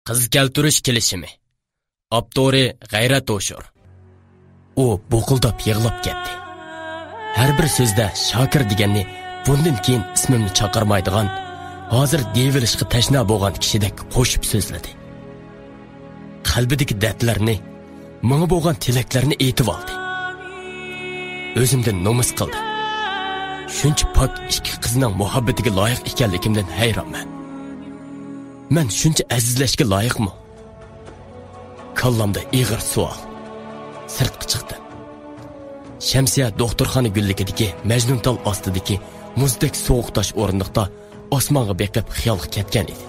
Qiz keltirish kelishimi. Abdori G'ayrat O'shur. U bo'qildab yig'lab ketdi. Har bir so'zda Shokir deganni bundan keyin ismimni chaqirmaydigan, hozir devilishga tashna bo'lgan kishidek qo'shib so'zladi. Qalbidagi dardlarni, menga bo'lgan tilaklarni aytib oldi. O'zimdan nomus qildi. Shuncha pok ikki qizning muhabbatiga loyiq ekanligimdan hayronman. Men shuncha azizlashga loyiqmi? Kallamda ig'ir savol. Sirtqa chiqdi. Shamsiya doktorxona gulligidagi Majnuntol ostidagi muzdek sovuq tosh o'rindiqda osmonga beqib xiyolga ketgan edi.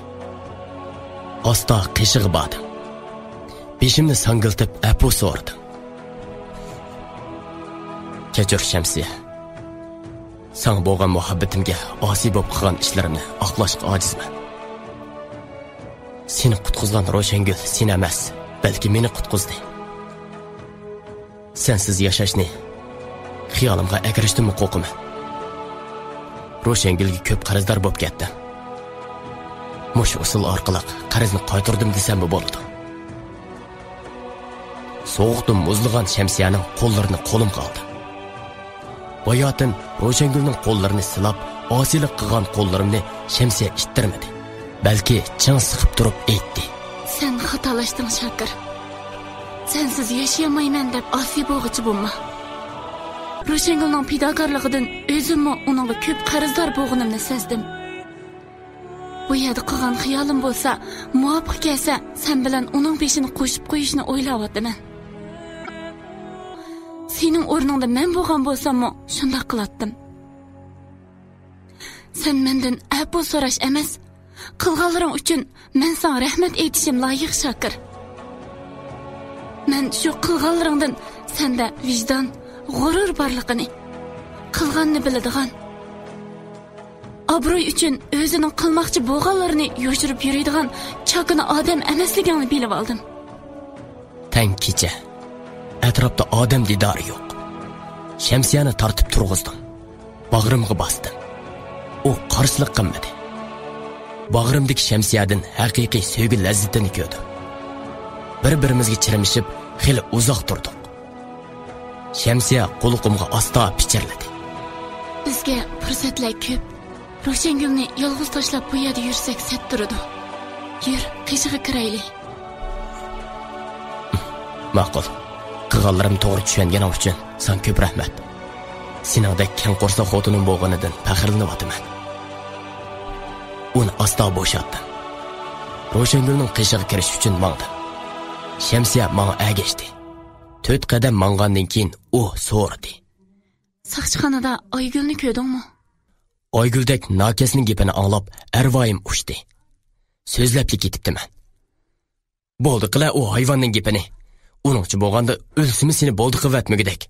Asta qishig'i bordim. Beshimni sangiltib apu so'rdim. Kechir Shamsiya. Sen bo'lgan muhabbatimga osi bo'lib qilgan ishlarimni oqlashga ojizman. Seni qutqizgan Ro'shangul sen emas, balki meni qutqizdi. Sensiz yashashni xiyolimga agrishdimmi qo'rqaman. Ro'shangulga ko'p qarzdor bo'lib ketdim. Mush usul orqali qarzni qaytardim desam bo'ladi. Sovuqda muzlagan Shamsiyaning qo'llarini qo'limga oldi. Boyatin Ro'shangulning qo'llarini silab, osilik qilgan qo'llarimni Shamsiya ittirmadi. Balki ching siqib turib aytdi. Sen xatolashding Shokir. Sensiz yashayamayman deb osi bo'g'ichi bo'lma. Ro'shangulning fidokorligidan o'zimmi uningga ko'p qarzdor bo'lganimni sezdim. Bu yerda qilgan xiyolim bo'lsa, muvofiq kelsa, sen bilan uning peshini qo'shib qo'yishni o'ylayapman. Sening o'rningda men bo'lgan bo'lsam-mu, shunday qilatdim. Sen mendan afu so'rash emas, qilganlaring uchun men sana rahmat aytishim loyiq Shokir. Men shu qilganlaringdan senda vijdon, g'urur borligini, qilganni biladigan, obro'y uchun o'zining qilmoqchi bo'lganlarini yoshirib yuradigan chakana odam emasligini bilib oldim. Tang kecha atrofda odam didori yo'q. Shamsiyani tortib turg'izdim. Bag'rimga bosdim. U qarshilik qilmadi. Bag'rimdagi Shamsiyadan haqiqiy sevgi lazzatini ko'rdim. Bir-birimizga chirimishib, xili uzoq turdik. Shamsiya qo'liqimga asta pichirladi. Bizga fursatlar ko'p. Ro'shangulni yolg'iz tashlab bu yerda yursak sat turadi. Yur, qishig'i kiraylik. Ma'qul. Qilganlarim to'g'ri tushunganim uchun sen ko'p rahmat. Seningdek keng qo'rsa xotinim bo'lganidan faxrlanyapman. Uni asta bo'shatdim. Ro'shangulning qishig'i kirish uchun mangdim. Shamsiya menga agashdi. 4 qadam mangandan keyin u so'radi. Saqchixonada Oygulni ko'rdingmi? Oyguldek nakasning gapini anglab arvoyim ushdi. So'zlabli ketibdiman. Bo'ldi qila u hayvonning gapini. Uningchi bo'lganda o'lsimi seni bo'ldi qivatmagidek.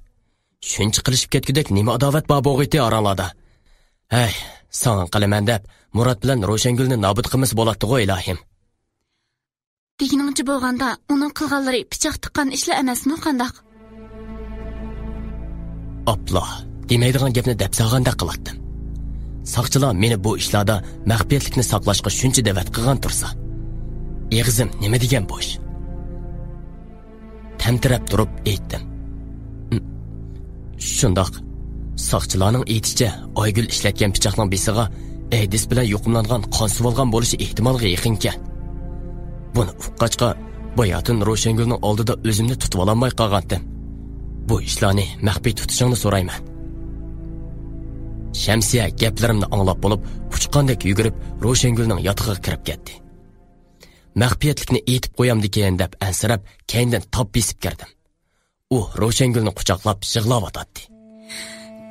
Shuncha qilishib ketgudek nima adovat bor bo'g'iti oranglarda. Hey, san qilaman deb Murat bilan Ro'shangulni nobud qilmas bo'ladi-ku ilohim. Deginingchi bo'lganda uning qilganlari pichoq tiqqan ishlar emasmi qandaq? Apla, demaydigan gapni deb sog'anda qilatdim. Saqchilar meni bu ishlarda maxfiyatlikni saqlashga shuncha da'vat qilgan tursa, eg'izim nima degan bo'sh? Tamtirab turib aytdim. Shundoq, saqchilarning aytishicha, Oygul ishlatgan pichoqning besiga aydis bilan yuqumlangan qon suvalgan bo'lishi ehtimolga yaqinkan. Buni uqqachqa boyatin Ro'shangulning oldida o'zimni tutib ololmay qolgandim. Bu ishlarni maxfiy tutishingni so'rayman. Shamsiya gaplarimni anglab bo'lib, puchqandek yugurib Ro'shangulning yotig'iga kirib ketdi. Maxfiyatlikni aytib qo'yam degan deb ansirab, keyindan top besib kirdim. U Ro'shangulni quchoqlab yig'lab o'tdi.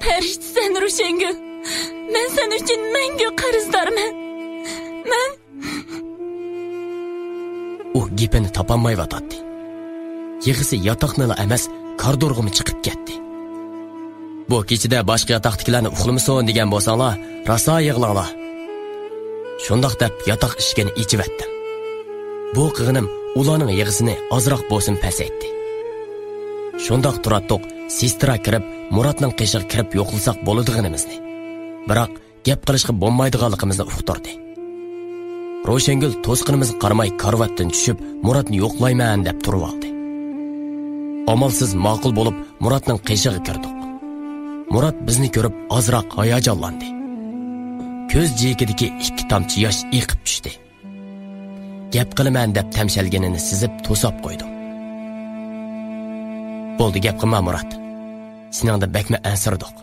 Farishtasan Ro'shangul. Men sen uchun menga qarzdorman. Men u gapini topolmay o'tdi. Yig'isi yotoqnila emas, koridorga chiqib ketdi. Bu kechida boshqa yotoqdagilarni uxlamasin degan bo'lsanglar, raso yig'langlar. Shundoq deb yotoq eshigini ichivatdim. Bu qig'inim ularning yig'isini ozroq bo'lsin pasaytdi. Shundoq turatdiq, sestra kirib, Muratning qishig'i kirib yo'qilsak bo'ladiganimizni. Biroq gap qilishga bo'lmaydiganligimizni uqtirdi. Roshangul to'sqinimizga qaramay karvatdan tushib, Muratni yo'qlayman deb turib oldi. Amalsiz ma'qul bo'lib, Muratning qishig'iga kirdik. Murat bizni ko'rib ozroq hayajonlandi. Ko'z jiyikidagi 2 tomchi yosh iqib tushdi. Gap qilaman deb tamshalganini sizib to'sab qo'ydim. Bo'ldi, gap qilma Murat. Seningda bakma ansirdik.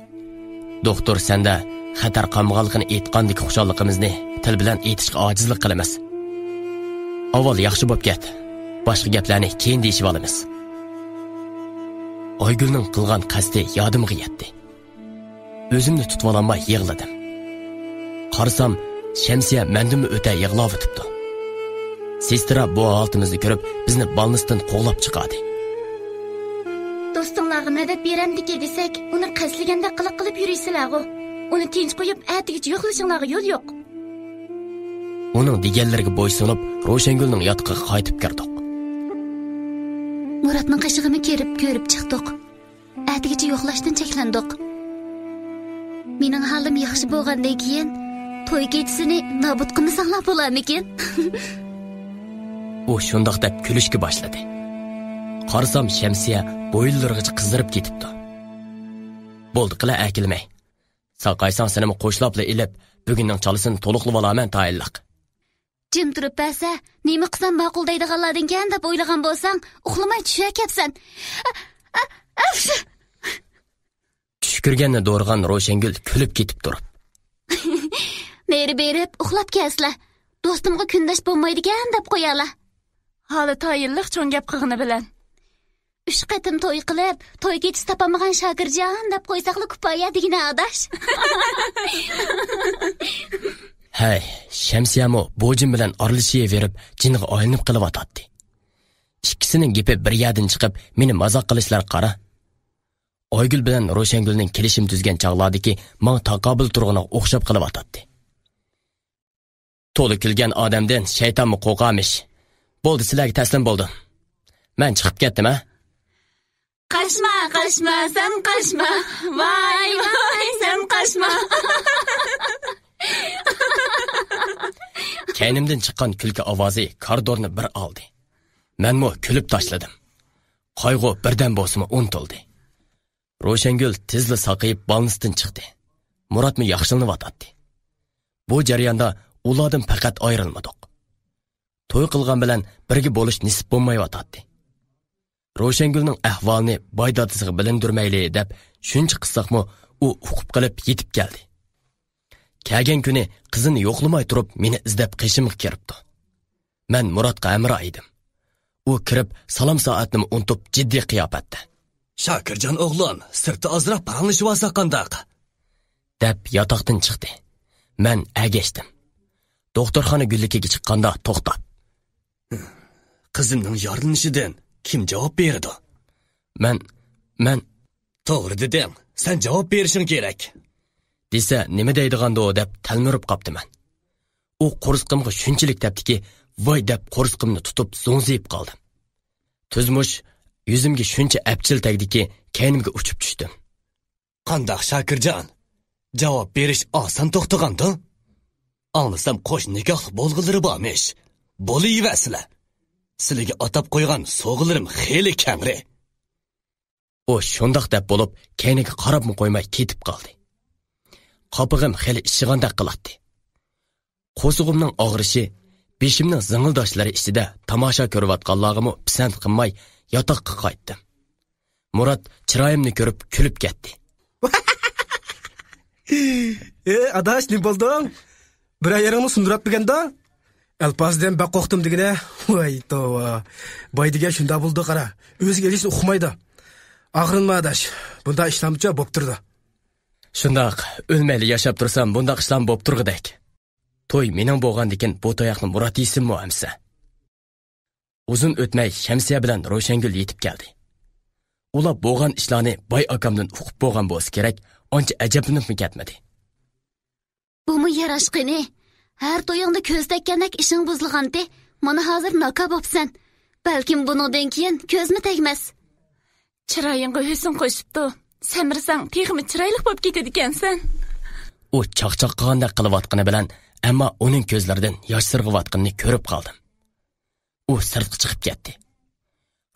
Doktor senda xatar qolmaganligini aytgandek xushalligimizni til bilan aytishga ojizlik qilamiz. Avval yaxshi bo'lib ket. Boshqa gaplarni keyin deyishib olamiz. Oygulning qilgan qasdi yodimga yetdi. O'zimni tutib ololmay yig'ladim. Qarasam, Shamsiya mendan o'ta yig'lab o'tibdi. Sestra bu holatimizni ko'rib, bizni balnisdan qo'g'lab chiqadi. Do'stinglarga madad beramdiki desak, uni qaslaganda qilib yurysizlar-ku. Uni tinch qo'yib, atgicha yo'qlashinglarga yo'l yo'q. Uning deganlariga bo'ysunib, Roshangulning yotiqiga qaytib kirdik. Muratning qishig'ini kerib ko'rib chiqdik. Atgicha yo'qlashdan cheklandik. Mening halim yaxshi bo'lgandan keyin to'y kechisini nobud qilmasanglar bo'larmikin? U shundoq deb kulishga boshladi. Qarasam Shamsiya bo'yinlarigacha qizdirib ketibdi. Bo'ldi, qila akilmay. Saqaysang senimi qo'shlabla ilib, bugunning cholisini to'liqlab olaman tayinliq. Jim turib bersa, nima qilsam ma'qul deydiganlardan ekan deb o'ylagan bo'lsang, uxlamay tusha kelsan. Tush ko'rganni do'rgan Roshangul kulib ketib turib. Neri berib uxlab kelslar. Do'stimga kundosh bo'lmaydigan deb qo'yalar. Hali tayinliq cho'ng gap qilg'ini bilan. 3 qatim to'y qilib, to'y kechisi topamagan Shokirjon deb qo'ysaqli kupoya degina adash. Hay, Shamsiyamo bo'jim bilan orlishaverib, jiniga oylinib qilyotdi. Ikkisining gapi bir yerdan chiqib, meni mazoq qilishlar qara. Oygul bilan Roshangulning kelishim tuzgan chog'lardagi men taqobil turg'ini o'xshab qilyotdi. To'li kilgan odamdan shaytonmi qo'rqamish. Bo'ldi, sizlarga taslim bo'ldim. Men chiqib ketdim, ha? Qaşma, sen qaşma. Vay, sen qaşma. Kaynimdan chiqqan kulki ovozi koridorni bir oldi. Menmo kulib tashladim. Qayg'u birdan bo'lsimi unutildi. Roshangul tezli saqayib balnisdan chiqdi. Muratmi yaxshilanib. Bu jarayonda ulardan faqat ayrilmadik. To'y qilgan bilan birga bo'lish nisib bo'lmayotdi. Roshangulning ahvolini boydodisiga bilindirmayli deb shuncha qilsaqmi, u uqib qilib yetib keldi. Kelgan kuni qizini yo'qlamay turib meni izlab qishimga kiribdi. Men Muratga amra edim. U kirib salom soatni unutib jiddiy qiyofatda. Shokirjon o'g'lon, sirti ozroq paranglashib olsa qandaq? deb yotoqdan chiqdi. Men agashdim. Doktorxona gullikiga chiqqanda to'xtab. Qizimning yorilinishidan kim javob berdi? Men to'g'ri dedim. Sen javob berishing kerak. Desa nima deydiganda o deb talmirib qopdiman. U qo'rsqimga shunchalik tepdiki, voy deb qo'rsqimni tutib zo'ngziyib qoldim. Tuzmush yuzimga shuncha apchil tegdiki, kaynimga uchib tushdim. Qandoq Shokirjon? Javob berish oson to'xtaganda? Anglasam qo'sh nikohli bo'lg'ilari bormish. Bo'layversizlar. Sizlarga atab qo'ygan so'g'ilarim xeyli kangri. O shundoq deb bo'lib, kayniga qarabmi qo'ymay ketib qoldi. Qopig'im xeyli ishig'andaq qiladi. Qo'sug'imning og'rishi, beshimning zingildoshlari ichida tomosha ko'rayotganligimni pisand qilmay yotoqqa qaytdim. Murat chiroyimni ko'rib kulib ketdi. Adash, nim bo'lding? Bir ayarimni sundiratmaganda? Alpazdan baq qo'xtim degine. Voy tova. Boy degan shunda bo'ldi qara. O'ziga hech uxmaydi. Ag'rinma adash. Bunda ishlamcha bo'p turdi. Shundoq, o'lmayli yashab tursam, bundaq ishlam bo'p turg'idak. To'y mening bo'lgandikin bu to'yaqni Murat isimmi amsa. Uzun o'tmay Shamsiya bilan Roshangul yetib keldi. Ular bo'lgan ishlarni boy akamdan o'qib bo'lgan bo'lsa kerak, ancha ajablanib ketmadi. Bumi yarashqini. Her to'yingda ko'z tekkandek ishing buzilganda, mana hozir noka bo'psan. Balkim buningdan keyin ko'zmi tegmas. Chiroyingga husn qo'shibdi. Samirsang, teg'imi chiroyli bo'lib ketadi ekansan. U chaqchaq qilgandek qilayotgani bilan Ammo uning ko'zlaridan yosh sirg'iyotganini ko'rib qoldim. U sirtqa chiqib ketdi.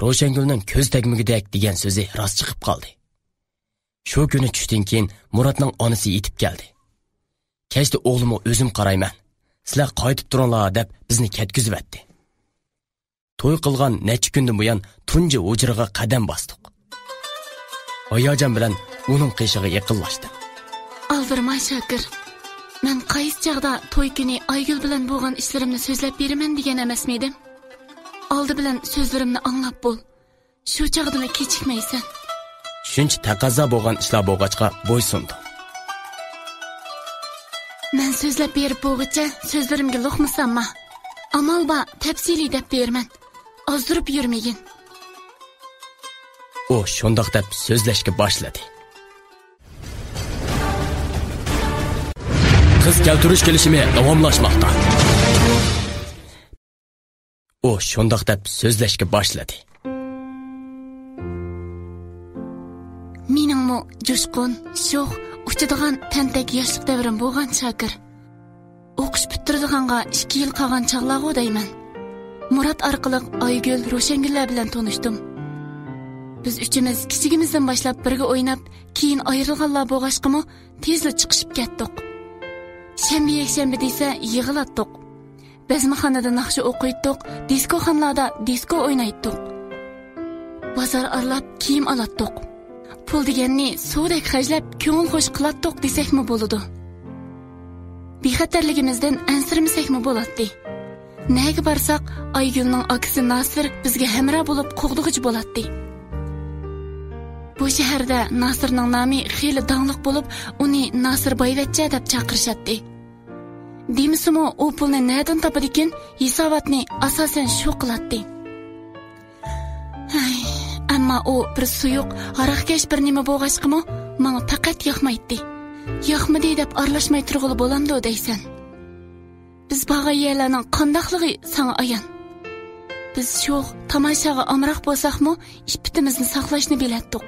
Ro'shangulning ko'z tegmigidek degan so'zi rost chiqib qoldi. Shu kuni tushdan keyin Muratning onasi yetib keldi. Kechda o'g'limni o'zim qarayman. Sizlar qaytib turinglar deb bizni ketkizib etdi. To'y qilgan necha kundan buyon tunji hujraga qadam bosdik. Oyajon bilan uning qishig'i yaqinlashdim. Aldırma Şakir. Men qaysi chaqda to'y kuni Aygul bilan bo'lgan ishlarimni so'zlab beraman degan emas edim. Oldi bilan so'zlarimni anglab bo'l. Shu chaqdani kechikmaysan. Shuncha taqozo bo'lgan ishlar bo'lg'achqa bo'ysundim. Men so'zlab berib bo'g'icha so'zlarimga luqmisanma. Amal ba tafsiliy deb berman. Ozdirib yurmagin. U shundoq deb so'zlashga boshladi. Qiz keltirish kelishimi davomlashmoqda. U shundoq deb so'zlashga boshladi. Meningmi jo'shqin, sho'x, uchadigan tantak yoshlik davrim bo'lgan Shakir. O'qish bitirdiganga 2 yil qolgan chaqlag'u deyman. Murat orqali Aygul, Ro'shangullar bilan tanishdim. Biz uchimiz kichigimizdan boshlab birga o'ynab, keyin ayrilganlar bo'lg'ashqimi, tezlik chiqishib ketdik. Shanba desa yig'latdik. Bezmaxonada naqsha o'qiydik, diskoxonlarda disko o'ynaydik. Bozor aralab kiyim olatdik. Pul deganni suvdek xajlab, ko'ngil xo'sh qilatdik desakmi bo'ladi. Bexatarligimizdan ansirmasakmi bo'ladi. Nega barsak Aygulning akasi Nasir bizga hamroh bo'lib qo'g'dug'ich bo'ladi. Bu shaharda Nasirning nomi xeyli dangliq bo'lib, uni Nasir Boyvachcha deb chaqirishadi. Demisimi u pulni nerdan topadi ekan? Hisobotni asosan shu qiladi. Ammo u bir suyuq, haraqkash bir nima bo'lg'achqimi, menga faqat yoqmaydi. Yoqmadi deb aralashmay turg'ili bo'lamdi deysan. Biz bag'aylarning qandoqligi sana ayon. Biz shu tomoshaga amroq bo'lsaqmi, ipitimizni saqlashni bilatdik.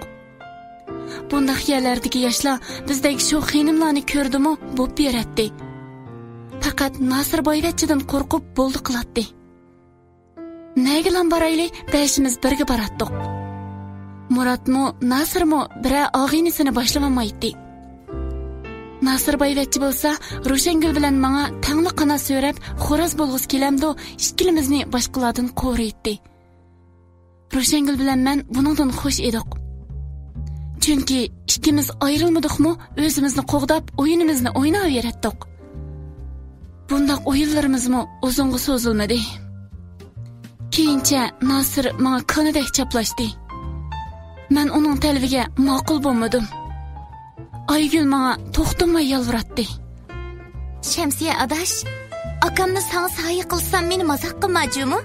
Bundaq yerlardagi yoshlar bizdagi shu xinimlarni ko'rdimi, bo'p beradi. Faqat Nasir Boyvachchadan qo'rqib bo'ldi qiladi. Nega lan barayli, beshimiz birga baratdik. Muratmi, Nasirmi bira og'inisini boshlamaydi. Nasir Boyvachcha bo'lsa, Ro'shangul bilan menga tangli qana so'rab, xo'roz bo'lg'is kelamdi, ikkimizni boshqalardan qo'riydi. Ro'shangul bilan men buningdan xush edik. Chunki ikkimiz ayrilmadikmi, o'zimizni qo'g'dab, o'yinimizni o'ynayverdik. Bundaq o'yinlarimizmi uzunga so'zilmadi. Keyincha Nasir menga qanidek chaplashdi. Men uning talbiga ma'qul bo'lmadim. Aygul menga to'xtamay yalviratdi. Shamsiya adash, akamni sana sahiy qilsam meni mazoq qilmajimi?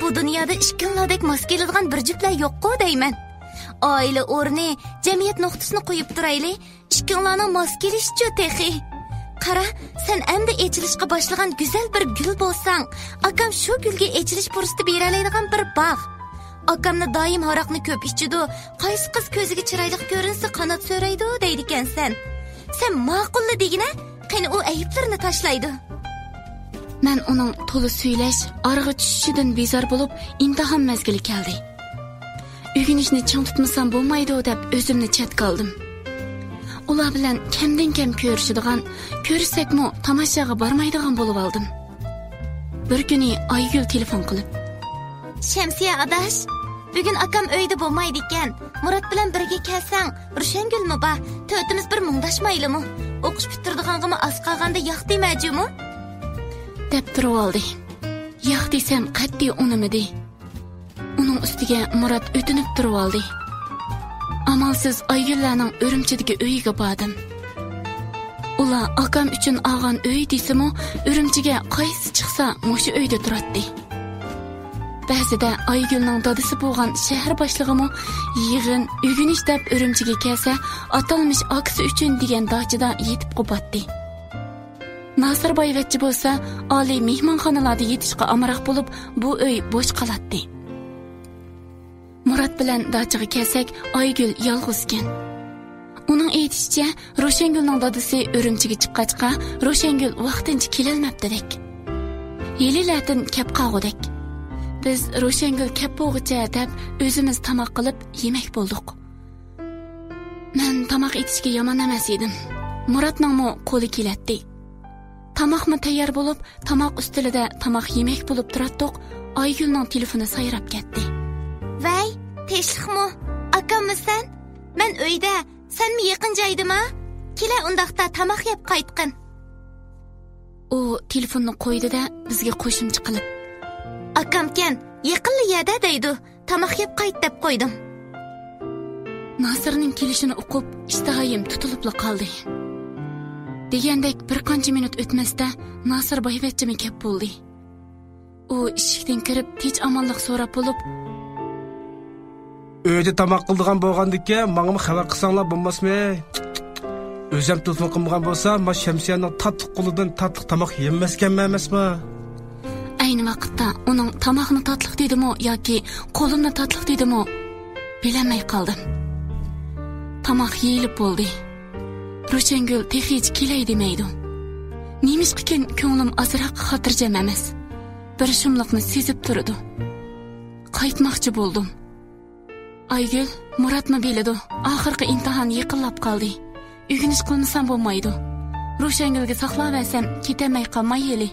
Bu dunyoda ishkunlardek mos keladigan bir juftlar yo'q-ku deyman. Oila o'rni, jamiyat nuqtasini qo'yib turayli, ishkunlarning mos kelishi texi. Qara, sen endi echilishga boshlagan go'zal bir gul bo'lsang, akam shu gulga echilish fursati beralaydigan bir bog'. Akamni doim haraqni ko'p ichidi, qaysi qiz ko'ziga chiroyli ko'rinsa qanot so'raydi deydi ekansan. Sen ma'qulli degina, qani u ayblarini tashlaydi. Men uning to'li suylash, arg'i tushishidan bezor bo'lib, imtihon mazgili keldi. O'ginishni chang tutmasam bo'lmaydi deb o'zimni chet qoldim. Ular bilan kamdan-kam ko'rishadigan, ko'rishsakmi tomoshaga bormaydigan bo'lib oldim. Bir kuni Aygul telefon qilib, Shamsiya adash, bugun akam uyda bo'lmaydi ekan. Murat bilan birga kelsang, Ro'shangulmi ba, to'timiz bir mungdashmaylimi? O'qish bitirdig'anmi az qolganda yo'q demajimi? deb turib oldi. Yo'q desam qat'iy unimidi. Uning ustiga Murat o'tinib turib oldi. Amalsiz Aygullarning Urumchidagi uyiga bordim. Ular akam uchun olgan uy desimi, Urumchiga qaysi chiqsa, mushu uyda turadi. Ba'zida Aygulning dadasi bo'lgan shahar boshlig'imi yig'in, o'g'inish deb Urumchiga kelsa, atalmish akasi uchun degan dachida yetib qopatdi. Nasir Boyvachcha bo'lsa, oliy mehmonxonalarda yetishga amroq bo'lib, bu uy bo'sh qoladi. Murat bilan dachaga kelsak, Aygul yolg'izgan. Uning aytishicha, Ro'shangulning dadasi Urumchiga chiqqachqa, Ro'shangul vaqtincha kelolmabdi-dek. Yelilardan kep qog'udak. Biz Ro'shangul kep bo'g'icha deb o'zimiz tamoq qilib yemak bo'ldik. Men tamoq etishga yomon emas edim. Muratningmi qo'li kelatdi. Tamoqmi tayyor bo'lib, tamoq ustilida tamoq yemak bo'lib turatdiq. Aygulning telefoni sayrab ketdi. Vay, tinchlikmi? Akammisan? Men uyda, senmi yaqin joydimi? Kela undaqda tamoq yeb qaytqin. U telefonni qo'ydi-da bizga qo'shimcha qilib, Akamkan, yaqinli yerda deydi. Tamoq yeb qayt deb qo'ydim. Nasirning kelishini o'qib, ishtahoyim tutilibla qoldi. Degandek bir qancha minut o'tmasda Nasir boyvachchimi kep bo'ldi. U eshikdan kirib, tinch omonlik so'rab bo'lib, uyda tamoq qildigan bo'lgandiki, menga xabar qilsanglar bo'lmasmi? O'zim telefon qilmagan bo'lsa, men Shamsiyaning tatliq qo'lidan tatliq tamoq yemaskanman emasmi? Ayni vaqtda uning tamoqni tatliq dedimi yoki qo'limni tatliq dedimi bilmay qoldim. Tamoq yeyilib bo'ldi. Ro'shangul hech kelay demaydi. Nemishqikin ko'nglim azroq xotirjam emas. Bir shumliqni sezib turdi. Qaytmoqchi bo'ldim. Aygul, Muratni biladi. Oxirgi imtihon yaqinlab qoldi. O'g'inish qilmasam bo'lmaydi. Ro'shangulga saqlavarsam ketamay qolmayeli.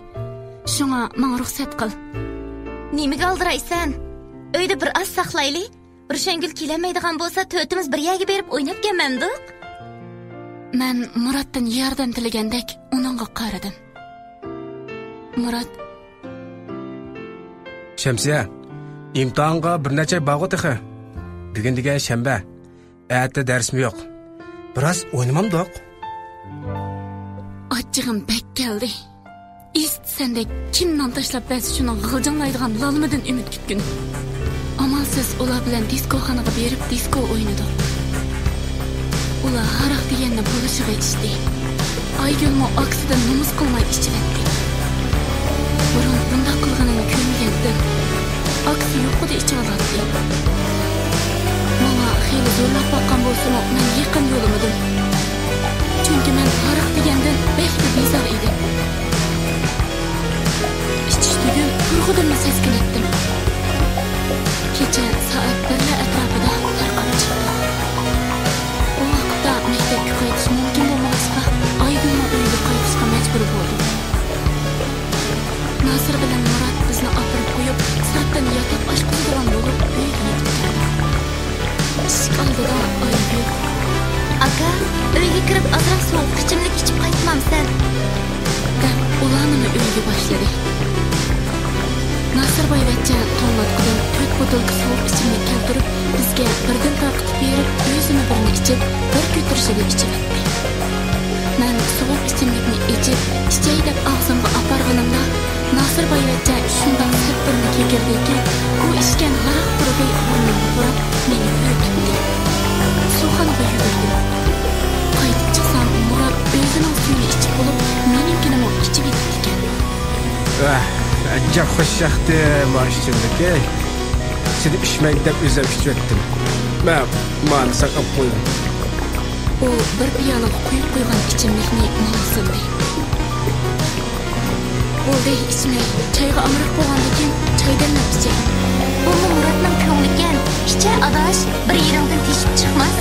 Shunga menga ruxsat qil. Nimaga oldiraysan? Uyda bir oz saqlayli. Ro'shangul kelamaydigan bo'lsa, to'timiz bir yerga berib o'ynab kelmandik. Men Muratdan yordam tilagandek uningga qaradim. Murat, Shamsiya, imtihonga bir necha bag'otixa. Bugun degan shanba. Erta darsmi yo'q. Biroz o'ynamamdoq. Achchig'im bek keldi. Sendek kimdan tashlab bas shuni g'iljanlaydigan lalmidan umid kutgun. Amalsiz ular bilan diskoxonaga berib disko o'ynadi. Ular haraq deganni bo'lishiga ishdi. Aygulmi aksidan nomus qilmay ichivatdi. Burun bunda qilganini ko'rmagandim. Aksi yo'qida ichi oladi. Menga xeyli zo'rlab boqqan bo'lsa-mu, men yaqin yo'limidim. Chunki men haraq degandan behli bezor edim. İçiştügün kurğudumni seskin etdim. Kecha soat 1 atrofida tarqab chiqdi. O vaqtda maktabga qaytish mumkin bo'lmag'achqa, Aygulning uyiga qaytishga majbur bo'ldim. Nasir bilan Murat bizni opirib qo'yib, sirtdan yotoq oshqozgan bo'lib uyga yetib keldi. Eshik oldida Aygul, Aka, uyga kirib azroq sovuq ichimlik ichib qaytmamsan. deb ularni uyga boshladi. Nasir boyvachcha to'ng'atqidan 4 botilka sovuq ichimlik keltirib, bizga birdan tarqitib berib, o'zini birini ichib, bir ko'tirishida ichivatdi. Men sovuq ichimlikni ichib, ichay deb og'zimga oparganimda, Nasir boyvachcha shundan sirtini kegirdiki, u ichgan g'araq quruqi burnimga burab, meni yurtibdi. Suvxonaga yugurdim. Qaytib chiqsam, Murat o'zining suyini ichib bo'lib, meninkini ichib yetdi ekan. Acayip hoş yaktı maaşçımdaki. Seni içmeyin de özüm içmettim. Ben maalesef koydum. O bir piyalı koyup koygan içimlikni mağazındı. O dey içmey, çayga amırık boğandakin çaydan öpecek. Bu Murat'ның ko'ngligan. İçe adaş bir yeringdan teshib chiqmas.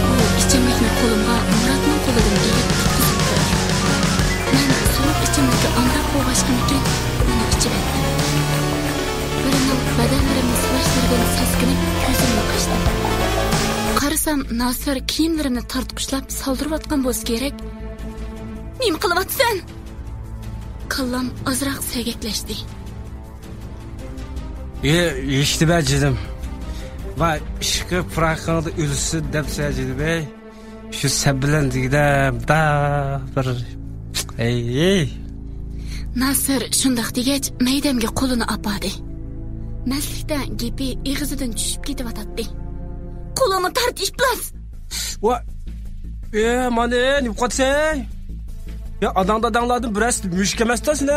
O içimlikni qo'limga Murat'ның qo'lidan egib tutqizib qo'ydi. Men sovuq içimlikka amırık boğaşkimikin uni ichib etdim. Birining badanlarimni silashlaridan seskinib ko'zimni ochdim. Qarasam, Nasir kiyimlarimni tortqishlab soldirayotgan bo'lsa kerak. Nima qilyapsan? Kallam azroq sagaklashdi. İşte ben dedim. Va ishqi praqingda o'lsin deb sajidi bey. Shu sabbilandigida da bir ey. Nasir shundoq degach, maydamga qo'lini opadi. Maslikdan gepi eg'izidan tushib ketyapti. Qo'lini tart ishplas. Va mana nima qotsang? Ya adangladim biraz müşkemastasın.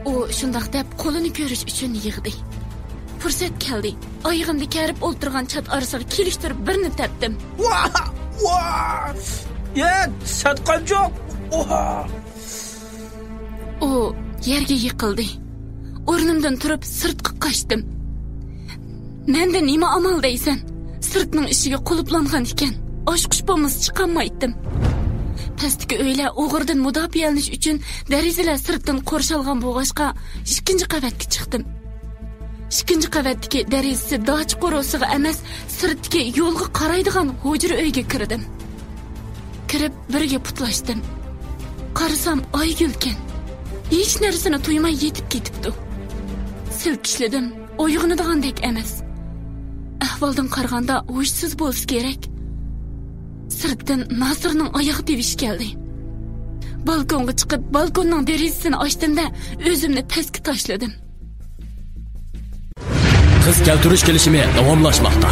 O shundoq deb qo'lini ko'rish uchun yig'di. Fursat keldi. Oyog'imda karib o'ltirgan chat orasiga kelishtirib birini tepdim. Vaa! Satqan yo'q. Oha! O yerga yiqildi. O'rnimdan turib sirtqa qochdim. Menda nima amal deysan? Sirtning ishiga quluplangan ekan. Oshqush bo'lmas chiqolmaydim. Pastki uylar o'g'irdan mudofialanish uchun derazalar sirtdan qo'rshalgan bo'lg'ashqa ikkinchi qavatga chiqdim. Ikkinchi qavatdagi derazasi doch qo'rosiga emas, sirtga yo'lga qaraydigan hujra uyga kirdim. Kirib birga putlashdim. Qarasam Oygulkan. Hech narsani to'ymay yetib ketibdi. Silkishladim, uyg'onadigandek emas. Ahvoldan qaraganda hushsiz bo'lsa kerak. Sirtdan Nasrning oyog'i tevish keldi. Balkonga chiqib, balkonning derazasini ochdim-da, o'zimni pastga tashladim. Qiz keltirish kelishimi davomlashmoqda.